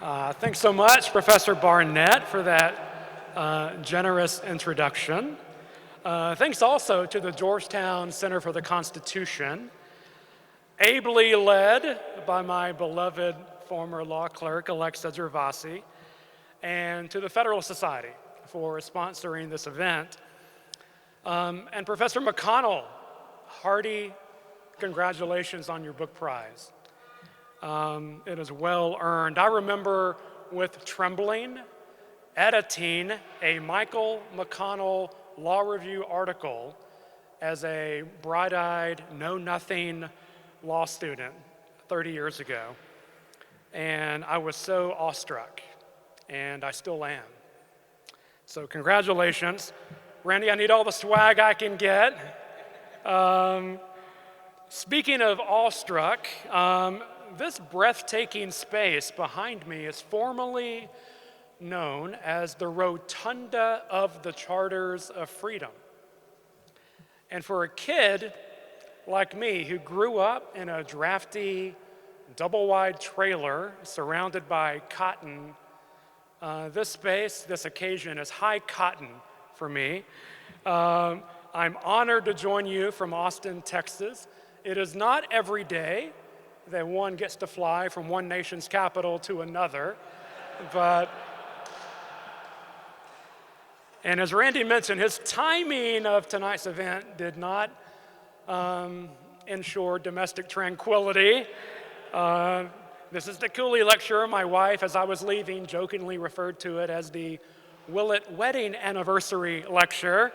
Thanks so much, Professor Barnett, for that generous introduction. Thanks also to the Georgetown Center for the Constitution, ably led by my beloved former law clerk, Alexa Gervasi, and to the Federalist Society for sponsoring this event. And Professor McConnell, hearty congratulations on your book prize. It is well earned. I remember with trembling editing a Michael McConnell Law Review article as a bright-eyed, know-nothing law student 30 years ago. And I was so awestruck, and I still am. So congratulations. Randy, I need all the swag I can get. Speaking of awestruck, this breathtaking space behind me is formally known as the Rotunda of the Charters of Freedom. And for a kid like me who grew up in a drafty, double-wide trailer surrounded by cotton, this space, this occasion is high cotton for me. I'm honored to join you from Austin, Texas. It is not every day that one gets to fly from one nation's capital to another, and as Randy mentioned, his timing of tonight's event did not ensure domestic tranquility. This is the Cooley Lecture. My wife, as I was leaving, jokingly referred to it as the Willett Wedding Anniversary Lecture.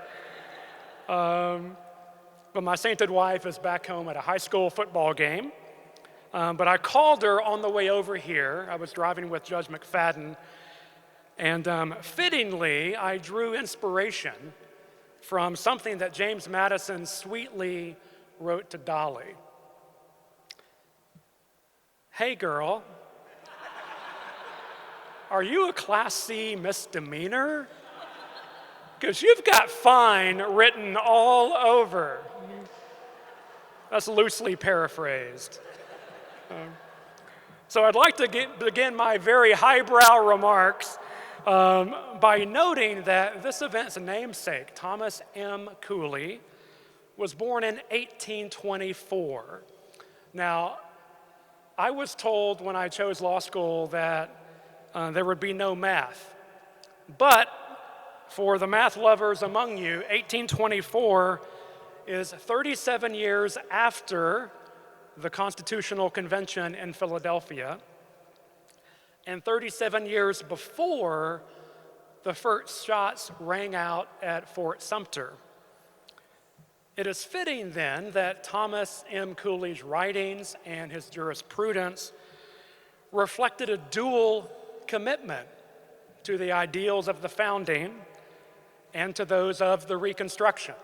But my sainted wife is back home at a high school football game. But I called her on the way over here. I was driving with Judge McFadden, and fittingly, I drew inspiration from something that James Madison sweetly wrote to Dolly. Hey girl, are you a Class C misdemeanor? Because you've got fine written all over. That's loosely paraphrased. So I'd like to begin my very highbrow remarks by noting that this event's namesake, Thomas M. Cooley, was born in 1824. Now, I was told when I chose law school that there would be no math. But for the math lovers among you, 1824 is 37 years after the Constitutional Convention in Philadelphia, and 37 years before the first shots rang out at Fort Sumter. It is fitting then that Thomas M. Cooley's writings and his jurisprudence reflected a dual commitment to the ideals of the founding and to those of the Reconstruction.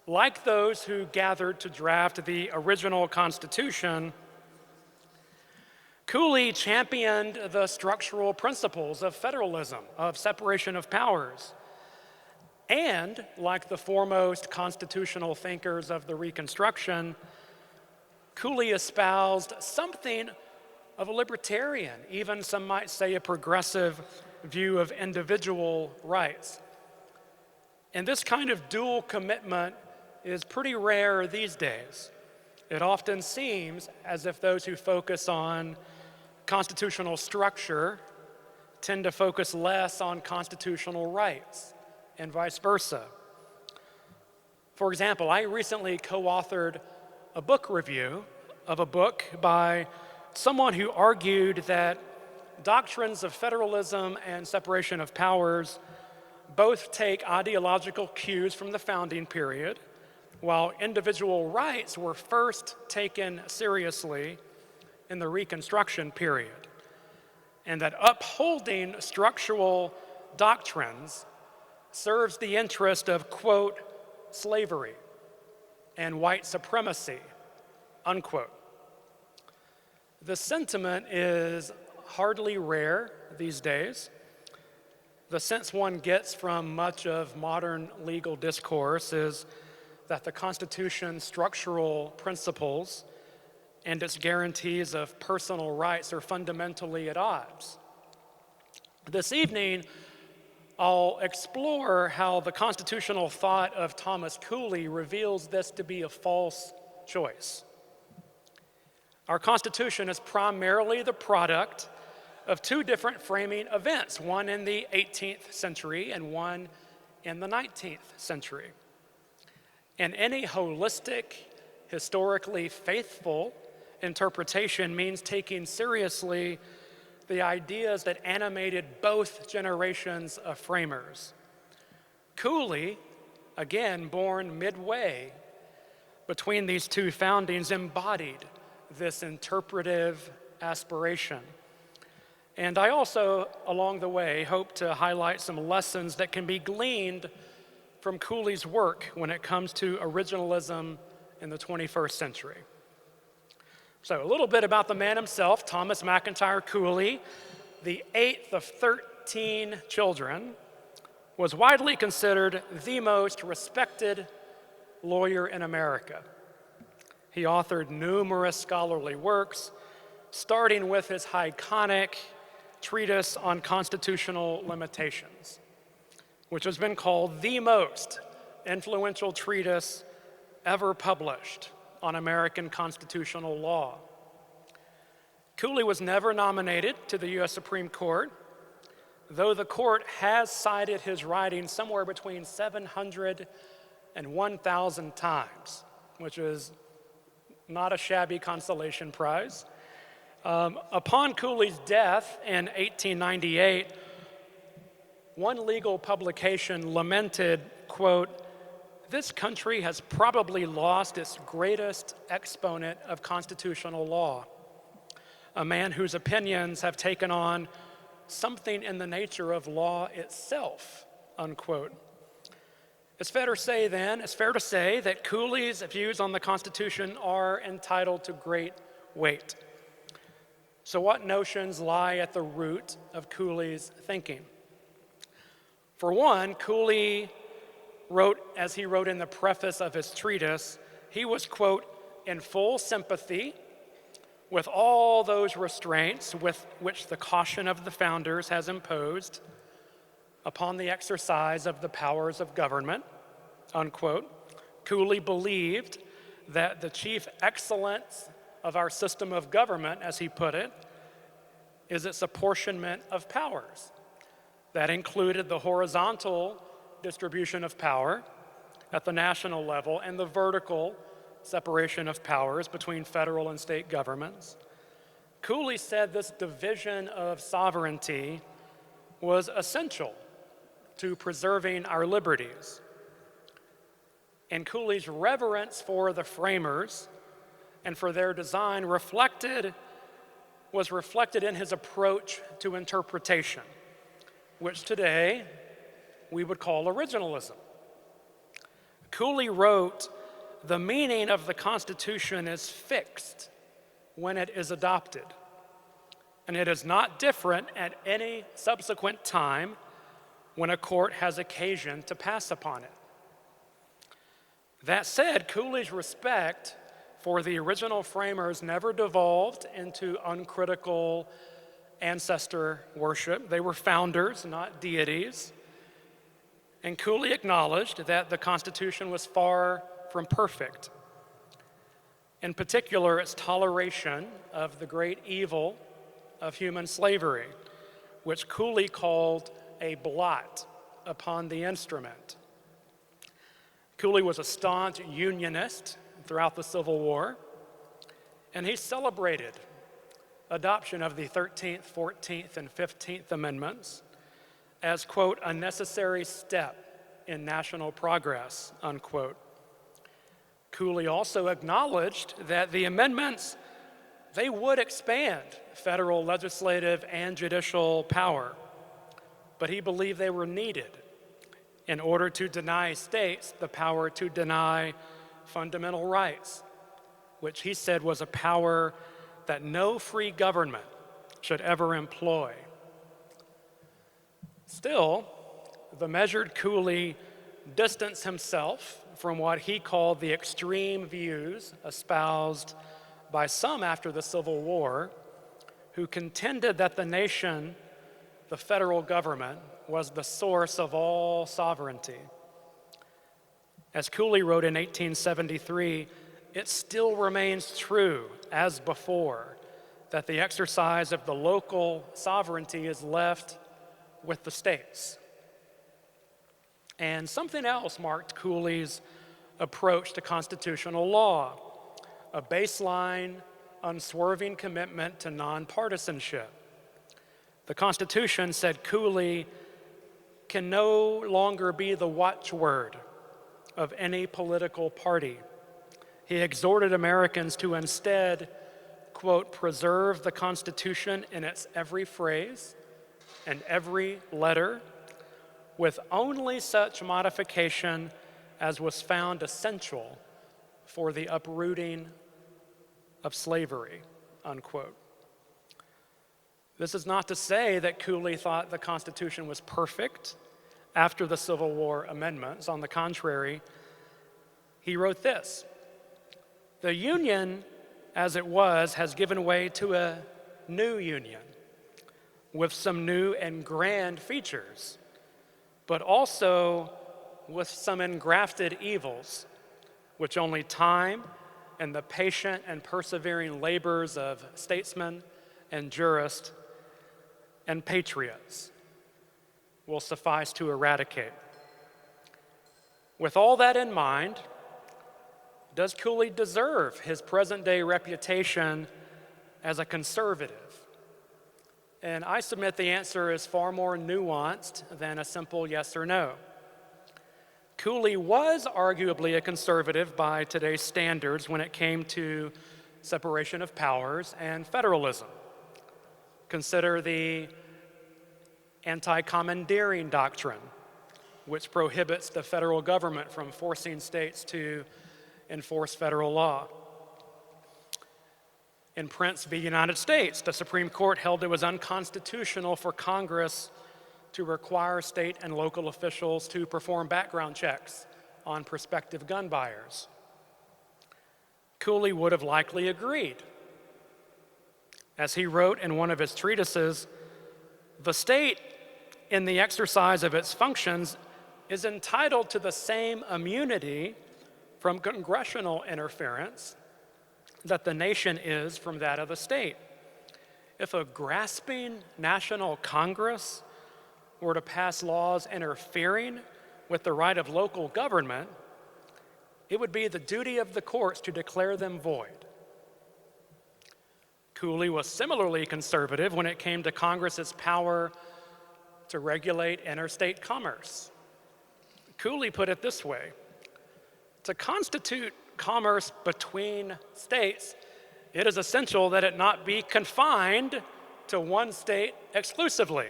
Like those who gathered to draft the original Constitution, Cooley championed the structural principles of federalism, of separation of powers. And, like the foremost constitutional thinkers of the Reconstruction, Cooley espoused something of a libertarian, even some might say a progressive view of individual rights. And this kind of dual commitment is pretty rare these days. It often seems as if those who focus on constitutional structure tend to focus less on constitutional rights, and vice versa. For example, I recently co-authored a book review of a book by someone who argued that doctrines of federalism and separation of powers both take ideological cues from the founding period, while individual rights were first taken seriously in the Reconstruction period, and that upholding structural doctrines serves the interest of, quote, slavery and white supremacy, unquote. The sentiment is hardly rare these days. The sense one gets from much of modern legal discourse is that the Constitution's structural principles and its guarantees of personal rights are fundamentally at odds. This evening, I'll explore how the constitutional thought of Thomas Cooley reveals this to be a false choice. Our Constitution is primarily the product of two different framing events, one in the 18th century and one in the 19th century. And any holistic, historically faithful interpretation means taking seriously the ideas that animated both generations of framers. Cooley, again born midway between these two foundings, embodied this interpretive aspiration. And I also, along the way, hope to highlight some lessons that can be gleaned from Cooley's work when it comes to originalism in the 21st century. So a little bit about the man himself, Thomas McIntyre Cooley, the 8th of 13 children, was widely considered the most respected lawyer in America. He authored numerous scholarly works, starting with his iconic treatise on constitutional limitations, which has been called the most influential treatise ever published on American constitutional law. Cooley was never nominated to the U.S. Supreme Court, though the court has cited his writings somewhere between 700 and 1,000 times, which is not a shabby consolation prize. Upon Cooley's death in 1898, one legal publication lamented, quote, "This country has probably lost its greatest exponent of constitutional law, a man whose opinions have taken on something in the nature of law itself," unquote. It's fair to say that Cooley's views on the Constitution are entitled to great weight. So what notions lie at the root of Cooley's thinking? For one, Cooley wrote, as he wrote in the preface of his treatise, he was, quote, "in full sympathy with all those restraints with which the caution of the founders has imposed upon the exercise of the powers of government," unquote. Cooley believed that the chief excellence of our system of government, as he put it, is its apportionment of powers. That included the horizontal distribution of power at the national level and the vertical separation of powers between federal and state governments. Cooley said this division of sovereignty was essential to preserving our liberties. And Cooley's reverence for the framers and for their design was reflected in his approach to interpretation, which today we would call originalism. Cooley wrote, "The meaning of the Constitution is fixed when it is adopted, and it is not different at any subsequent time when a court has occasion to pass upon it." That said, Cooley's respect for the original framers never devolved into uncritical ancestor worship. They were founders, not deities. And Cooley acknowledged that the Constitution was far from perfect. In particular, its toleration of the great evil of human slavery, which Cooley called a blot upon the instrument. Cooley was a staunch Unionist throughout the Civil War, and he celebrated adoption of the 13th, 14th, and 15th Amendments as, quote, "a necessary step in national progress," unquote. Cooley also acknowledged that the amendments, they would expand federal legislative and judicial power, but he believed they were needed in order to deny states the power to deny fundamental rights, which he said was a power that no free government should ever employ. Still, the measured Cooley distanced himself from what he called the extreme views espoused by some after the Civil War who contended that the nation, the federal government, was the source of all sovereignty. As Cooley wrote in 1873, it still remains true, as before, that the exercise of the local sovereignty is left with the states. And something else marked Cooley's approach to constitutional law, a baseline, unswerving commitment to nonpartisanship. The Constitution, said Cooley, can no longer be the watchword of any political party. He exhorted Americans to instead, quote, preserve the Constitution in its every phrase and every letter, with only such modification as was found essential for the uprooting of slavery, unquote. This is not to say that Cooley thought the Constitution was perfect after the Civil War amendments. On the contrary, he wrote this: the Union, as it was, has given way to a new Union with some new and grand features, but also with some engrafted evils, which only time and the patient and persevering labors of statesmen and jurists and patriots will suffice to eradicate. With all that in mind, does Cooley deserve his present-day reputation as a conservative? And I submit the answer is far more nuanced than a simple yes or no. Cooley was arguably a conservative by today's standards when it came to separation of powers and federalism. Consider the anti-commandeering doctrine, which prohibits the federal government from forcing states to enforce federal law. In Prince v. United States, the Supreme Court held it was unconstitutional for Congress to require state and local officials to perform background checks on prospective gun buyers. Cooley would have likely agreed. As he wrote in one of his treatises, the state, in the exercise of its functions, is entitled to the same immunity from congressional interference that the nation is from that of the state. If a grasping national Congress were to pass laws interfering with the right of local government, it would be the duty of the courts to declare them void. Cooley was similarly conservative when it came to Congress's power to regulate interstate commerce. Cooley put it this way: to constitute commerce between states, it is essential that it not be confined to one state exclusively.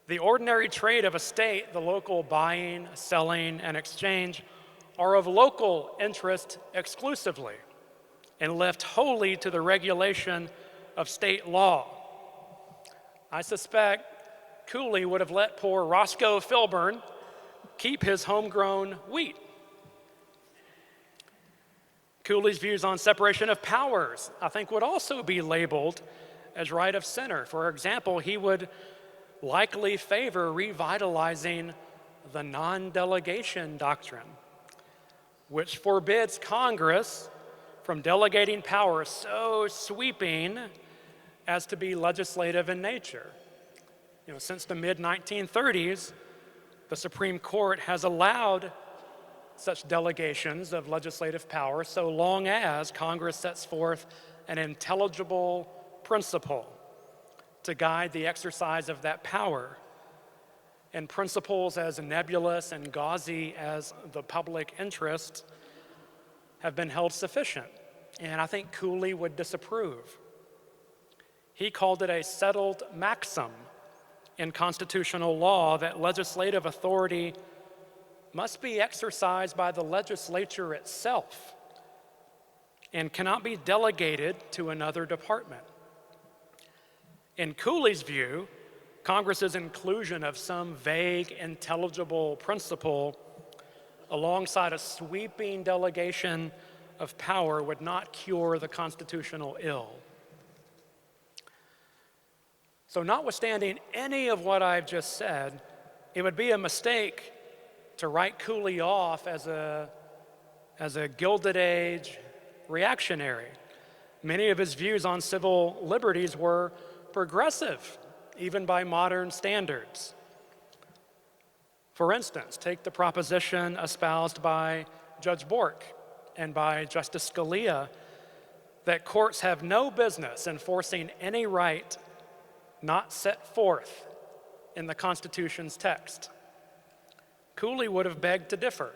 The ordinary trade of a state, the local buying, selling, and exchange, are of local interest exclusively and left wholly to the regulation of state law. I suspect Cooley would have let poor Roscoe Filburn keep his homegrown wheat. Cooley's views on separation of powers, I think, would also be labeled as right of center. For example, he would likely favor revitalizing the non-delegation doctrine, which forbids Congress from delegating power so sweeping as to be legislative in nature. Since the mid-1930s, the Supreme Court has allowed such delegations of legislative power so long as Congress sets forth an intelligible principle to guide the exercise of that power. And principles as nebulous and gauzy as the public interest have been held sufficient. And I think Cooley would disapprove. He called it a settled maxim in constitutional law that legislative authority must be exercised by the legislature itself and cannot be delegated to another department. In Cooley's view, Congress's inclusion of some vague, intelligible principle alongside a sweeping delegation of power would not cure the constitutional ill. So notwithstanding any of what I've just said, it would be a mistake to write Cooley off as a Gilded Age reactionary. Many of his views on civil liberties were progressive, even by modern standards. For instance, take the proposition espoused by Judge Bork and by Justice Scalia that courts have no business enforcing any right not set forth in the Constitution's text. Cooley would have begged to differ.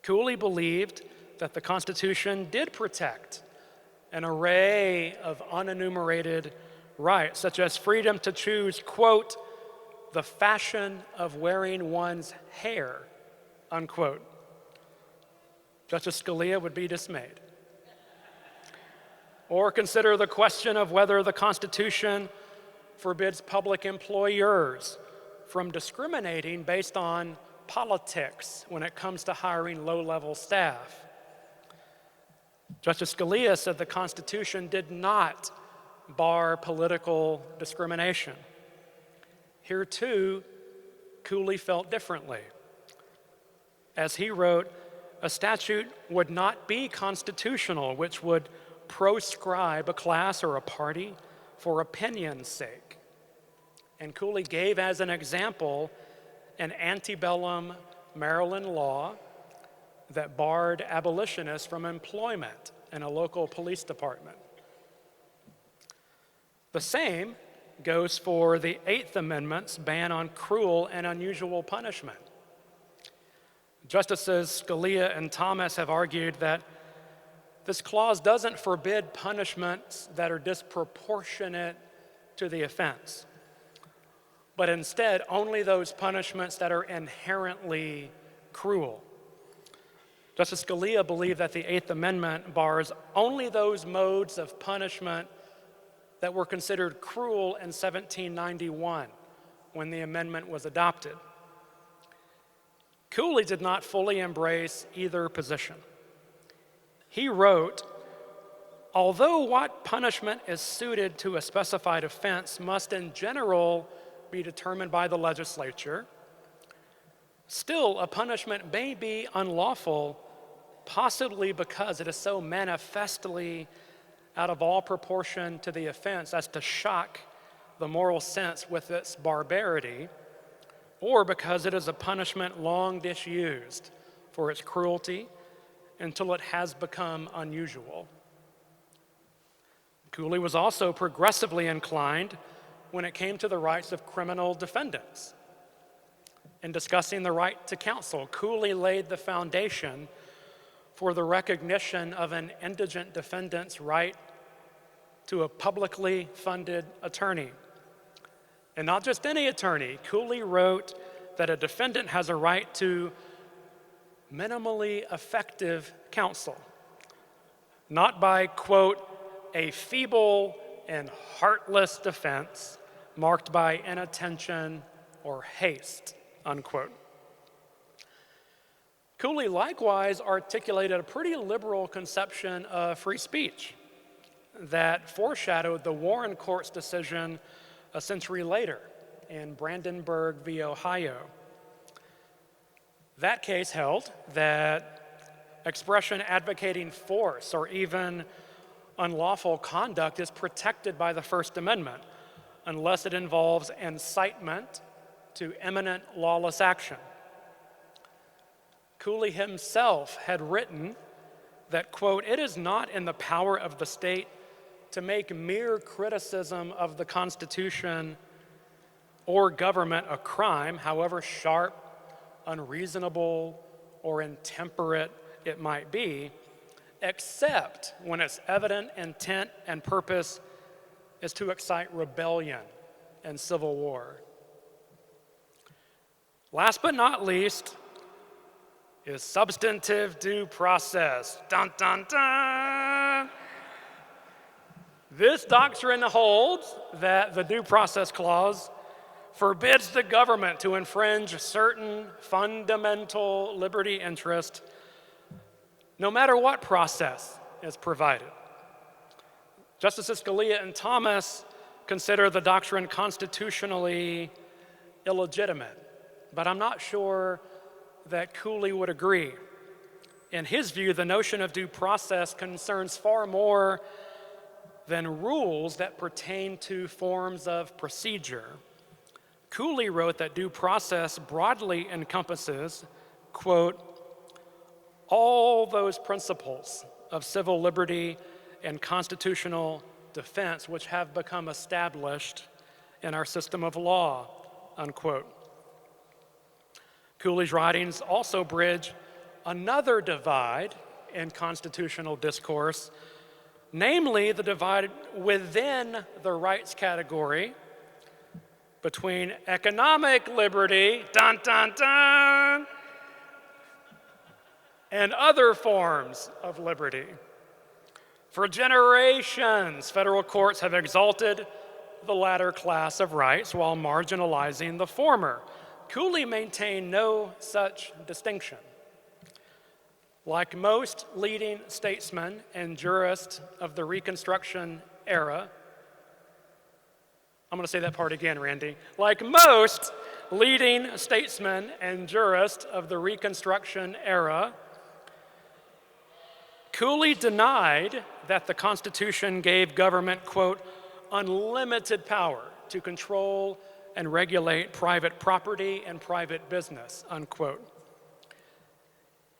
Cooley believed that the Constitution did protect an array of unenumerated rights, such as freedom to choose, quote, the fashion of wearing one's hair, unquote. Justice Scalia would be dismayed. Or consider the question of whether the Constitution forbids public employers from discriminating based on politics when it comes to hiring low-level staff. Justice Scalia said the Constitution did not bar political discrimination. Here, too, Cooley felt differently. As he wrote, a statute would not be constitutional which would proscribe a class or a party for opinion's sake. And Cooley gave as an example an antebellum Maryland law that barred abolitionists from employment in a local police department. The same goes for the Eighth Amendment's ban on cruel and unusual punishment. Justices Scalia and Thomas have argued that this clause doesn't forbid punishments that are disproportionate to the offense, but instead only those punishments that are inherently cruel. Justice Scalia believed that the Eighth Amendment bars only those modes of punishment that were considered cruel in 1791 when the amendment was adopted. Cooley did not fully embrace either position. He wrote, although what punishment is suited to a specified offense must in general be determined by the legislature, still a punishment may be unlawful, possibly because it is so manifestly out of all proportion to the offense as to shock the moral sense with its barbarity, or because it is a punishment long disused for its cruelty until it has become unusual. Cooley was also progressively inclined when it came to the rights of criminal defendants. In discussing the right to counsel, Cooley laid the foundation for the recognition of an indigent defendant's right to a publicly funded attorney. And not just any attorney. Cooley wrote that a defendant has a right to minimally effective counsel, not by, quote, a feeble and heartless defense marked by inattention or haste, unquote. Cooley likewise articulated a pretty liberal conception of free speech that foreshadowed the Warren Court's decision a century later in Brandenburg v. Ohio. That case held that expression advocating force or even unlawful conduct is protected by the First Amendment unless it involves incitement to imminent lawless action. Cooley himself had written that, quote, it is not in the power of the state to make mere criticism of the Constitution or government a crime, however sharp, unreasonable, or intemperate it might be, except when its evident intent and purpose is to excite rebellion and civil war. Last but not least is substantive due process. Dun, dun, dun. This doctrine holds that the Due Process Clause forbids the government to infringe certain fundamental liberty interests, no matter what process is provided. Justices Scalia and Thomas consider the doctrine constitutionally illegitimate, but I'm not sure that Cooley would agree. In his view, the notion of due process concerns far more than rules that pertain to forms of procedure. Cooley wrote that due process broadly encompasses, quote, all those principles of civil liberty and constitutional defense which have become established in our system of law, unquote. Cooley's writings also bridge another divide in constitutional discourse, namely the divide within the rights category between economic liberty, dun, dun, dun, and other forms of liberty. For generations, federal courts have exalted the latter class of rights while marginalizing the former. Cooley maintained no such distinction. Like most leading statesmen and jurists of the Reconstruction era, I'm going to say that part again, Randy. Like most leading statesmen and jurists of the Reconstruction era, Cooley denied that the Constitution gave government, quote, unlimited power to control and regulate private property and private business, unquote.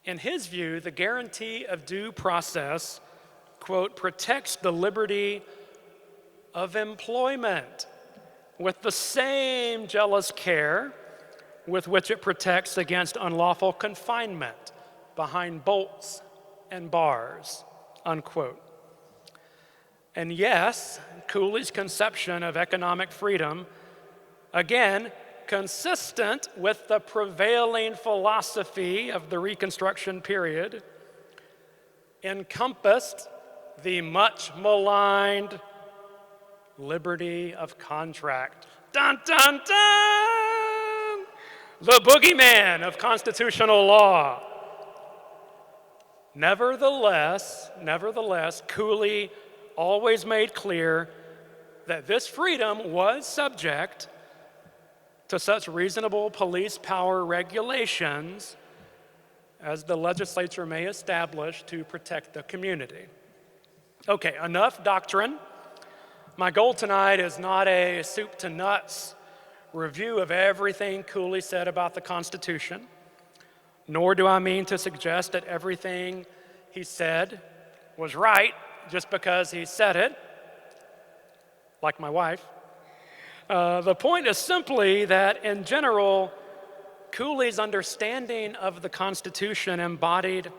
In his view, the guarantee of due process, quote, protects the liberty of employment with the same jealous care with which it protects against unlawful confinement behind bolts and bars, unquote. And yes, Cooley's conception of economic freedom, again, consistent with the prevailing philosophy of the Reconstruction period, encompassed the much maligned liberty of contract. Dun, dun, dun! The boogeyman of constitutional law. Nevertheless, Cooley always made clear that this freedom was subject to such reasonable police power regulations as the legislature may establish to protect the community. Okay, enough doctrine. My goal tonight is not a soup to nuts review of everything Cooley said about the Constitution, nor do I mean to suggest that everything he said was right just because he said it, like my wife. The point is simply that, in general, Cooley's understanding of the Constitution embodied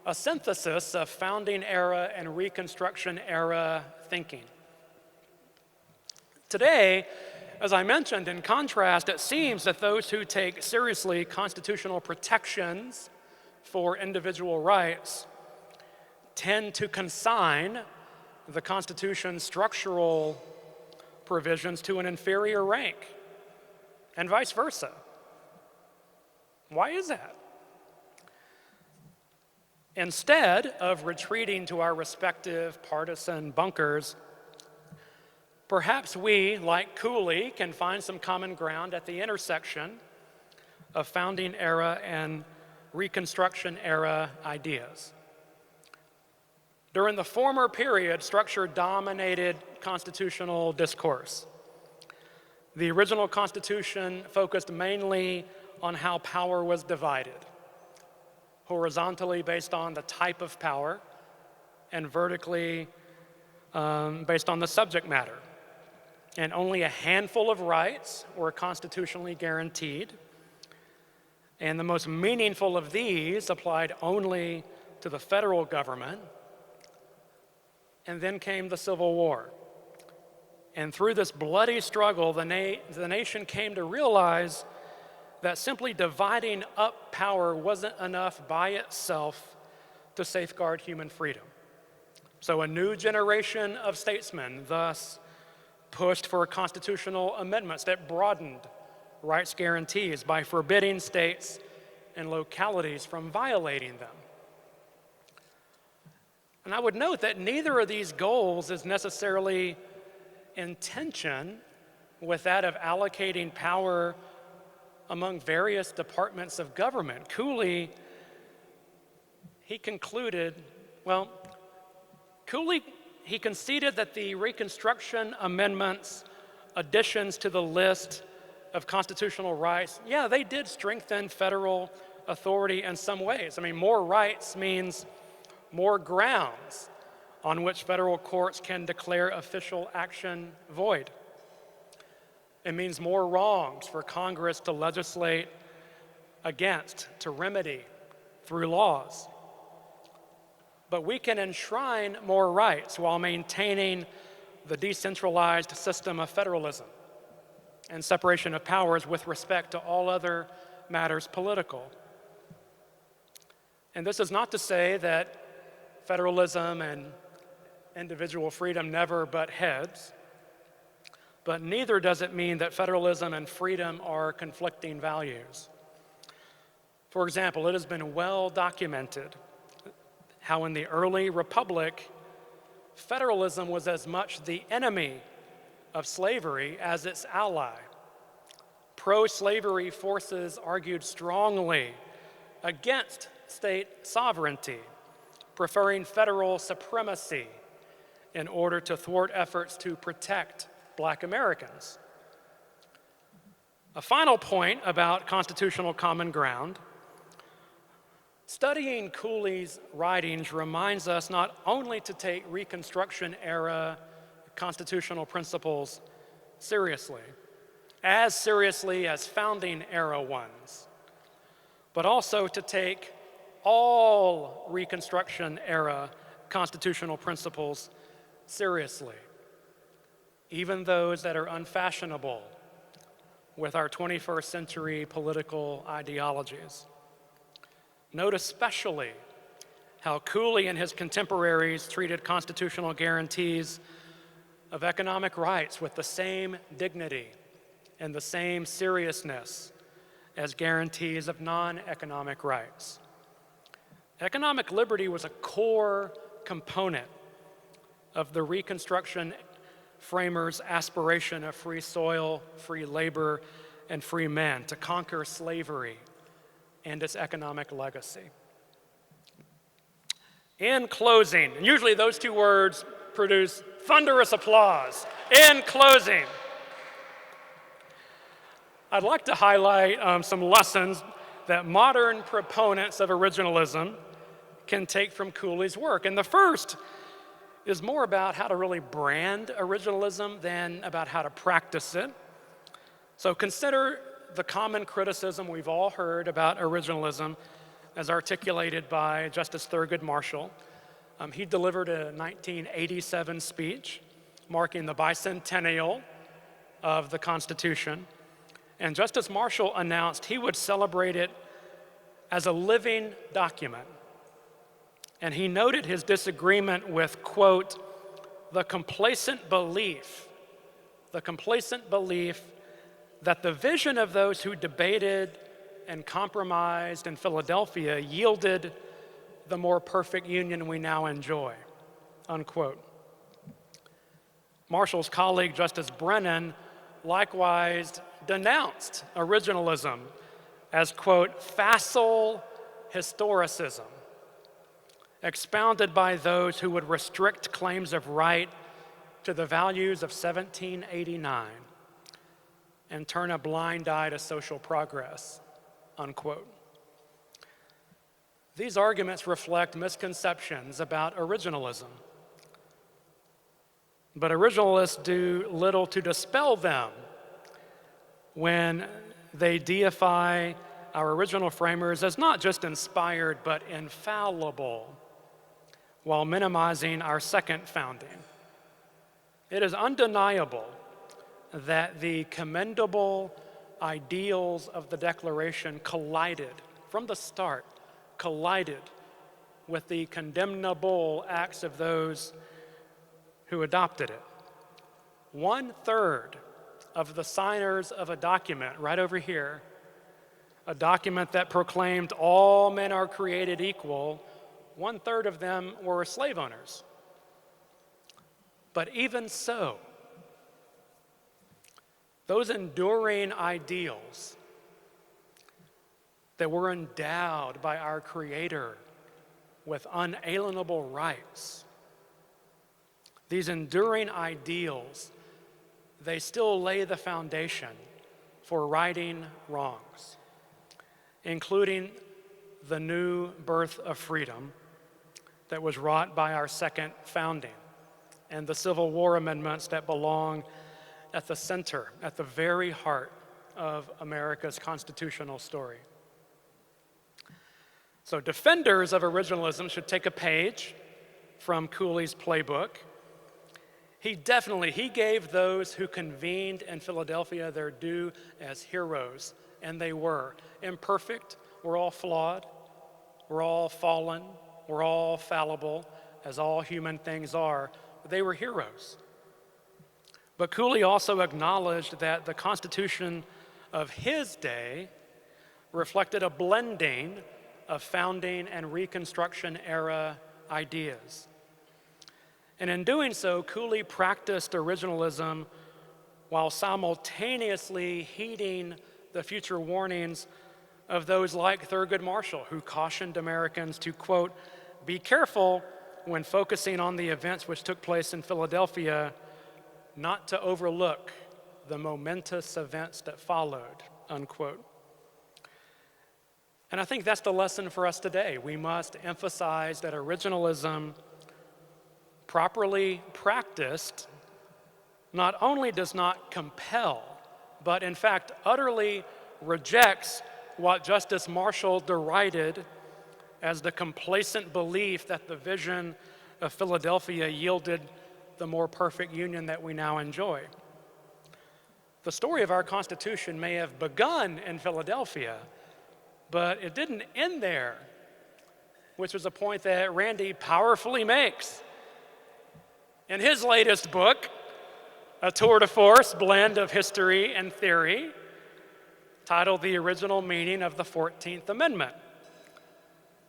a synthesis of founding era and Reconstruction era thinking. Today, as I mentioned, in contrast, it seems that those who take seriously constitutional protections for individual rights tend to consign the Constitution's structural provisions to an inferior rank, and vice versa. Why is that? Instead of retreating to our respective partisan bunkers, perhaps we, like Cooley, can find some common ground at the intersection of founding era and Reconstruction era ideas. During the former period, structure dominated constitutional discourse. The original Constitution focused mainly on how power was divided, horizontally based on the type of power, and vertically based on the subject matter. And only a handful of rights were constitutionally guaranteed, and the most meaningful of these applied only to the federal government. And then came the Civil War. And through this bloody struggle, the nation came to realize that simply dividing up power wasn't enough by itself to safeguard human freedom. So a new generation of statesmen thus pushed for constitutional amendments that broadened rights guarantees by forbidding states and localities from violating them. And I would note that neither of these goals is necessarily in tension with that of allocating power among various departments of government. Cooley, he conceded that the Reconstruction Amendment's additions to the list of constitutional rights, yeah, they did strengthen federal authority in some ways. I mean, more rights means more grounds on which federal courts can declare official action void. It means more wrongs for Congress to legislate against, to remedy through laws. But we can enshrine more rights while maintaining the decentralized system of federalism and separation of powers with respect to all other matters political. And this is not to say that federalism and individual freedom never butt heads, but neither does it mean that federalism and freedom are conflicting values. For example, it has been well documented how in the early republic, federalism was as much the enemy of slavery as its ally. Pro-slavery forces argued strongly against state sovereignty, preferring federal supremacy in order to thwart efforts to protect Black Americans. A final point about constitutional common ground: studying Cooley's writings reminds us not only to take Reconstruction-era constitutional principles seriously as founding-era ones, but also to take all Reconstruction-era constitutional principles seriously, even those that are unfashionable with our 21st century political ideologies. Note especially how Cooley and his contemporaries treated constitutional guarantees of economic rights with the same dignity and the same seriousness as guarantees of non-economic rights. Economic liberty was a core component of the Reconstruction framers' aspiration of free soil, free labor, and free men to conquer slavery and its economic legacy. In closing, and usually those two words produce thunderous applause. In closing, I'd like to highlight some lessons that modern proponents of originalism can take from Cooley's work. And the first is more about how to really brand originalism than about how to practice it. So consider the common criticism we've all heard about originalism as articulated by Justice Thurgood Marshall. He delivered a 1987 speech marking the bicentennial of the Constitution. And Justice Marshall announced he would celebrate it as a living document. And he noted his disagreement with, quote, the complacent belief that the vision of those who debated and compromised in Philadelphia yielded the more perfect union we now enjoy, unquote. Marshall's colleague, Justice Brennan, likewise denounced originalism as, quote, facile historicism, expounded by those who would restrict claims of right to the values of 1789 and turn a blind eye to social progress, unquote. These arguments reflect misconceptions about originalism, but originalists do little to dispel them when they deify our original framers as not just inspired, but infallible, while minimizing our second founding. It is undeniable that the commendable ideals of the Declaration collided with the condemnable acts of those who adopted it. 1/3 of the signers of a document, right over here, a document that proclaimed all men are created equal, 1/3 of them were slave owners. But even so, those enduring ideals that were endowed by our Creator with unalienable rights, these enduring ideals, they still lay the foundation for righting wrongs, including the new birth of freedom that was wrought by our second founding and the Civil War amendments that belong at the center, at the very heart of America's constitutional story. So defenders of originalism should take a page from Cooley's playbook. He gave those who convened in Philadelphia their due as heroes, and they were. Imperfect, we're all flawed, we're all fallen, we're all fallible, as all human things are. They were heroes. But Cooley also acknowledged that the Constitution of his day reflected a blending of founding and Reconstruction era ideas. And in doing so, Cooley practiced originalism while simultaneously heeding the future warnings of those like Thurgood Marshall, who cautioned Americans to, quote, be careful when focusing on the events which took place in Philadelphia, not to overlook the momentous events that followed, unquote. And I think that's the lesson for us today. We must emphasize that originalism, properly practiced, not only does not compel, but in fact utterly rejects what Justice Marshall derided as the complacent belief that the vision of Philadelphia yielded the more perfect union that we now enjoy. The story of our Constitution may have begun in Philadelphia, but it didn't end there, which was a point that Randy powerfully makes. In his latest book, a tour de force blend of history and theory, titled The Original Meaning of the 14th Amendment,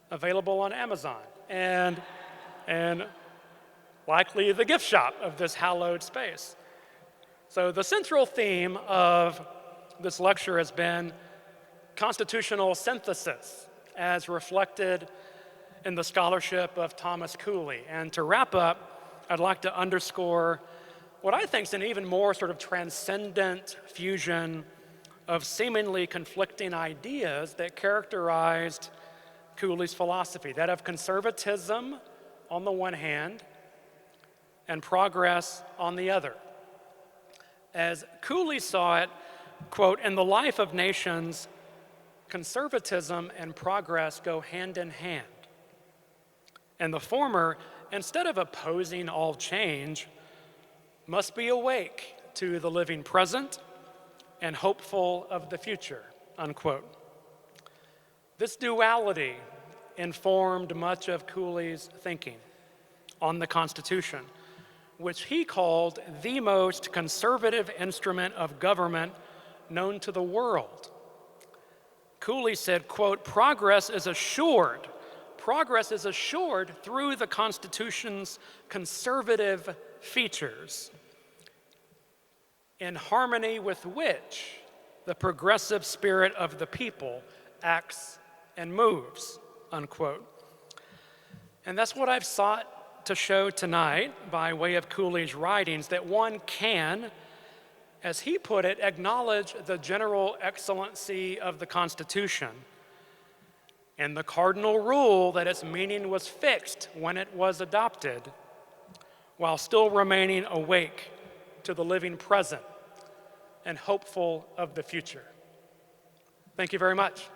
available on Amazon and likely the gift shop of this hallowed space. So the central theme of this lecture has been constitutional synthesis as reflected in the scholarship of Thomas Cooley. And to wrap up, I'd like to underscore what I think is an even more sort of transcendent fusion of seemingly conflicting ideas that characterized Cooley's philosophy, that of conservatism on the one hand and progress on the other. As Cooley saw it, quote, in the life of nations, conservatism and progress go hand in hand. And the former, instead of opposing all change, must be awake to the living present and hopeful of the future, unquote. This duality informed much of Cooley's thinking on the Constitution, which he called the most conservative instrument of government known to the world. Cooley said, quote, progress is assured through the Constitution's conservative features, in harmony with which the progressive spirit of the people acts and moves, unquote. And that's what I've sought to show tonight by way of Cooley's writings, that one can, as he put it, acknowledge the general excellency of the Constitution and the cardinal rule that its meaning was fixed when it was adopted, while still remaining awake to the living present and hopeful of the future. Thank you very much.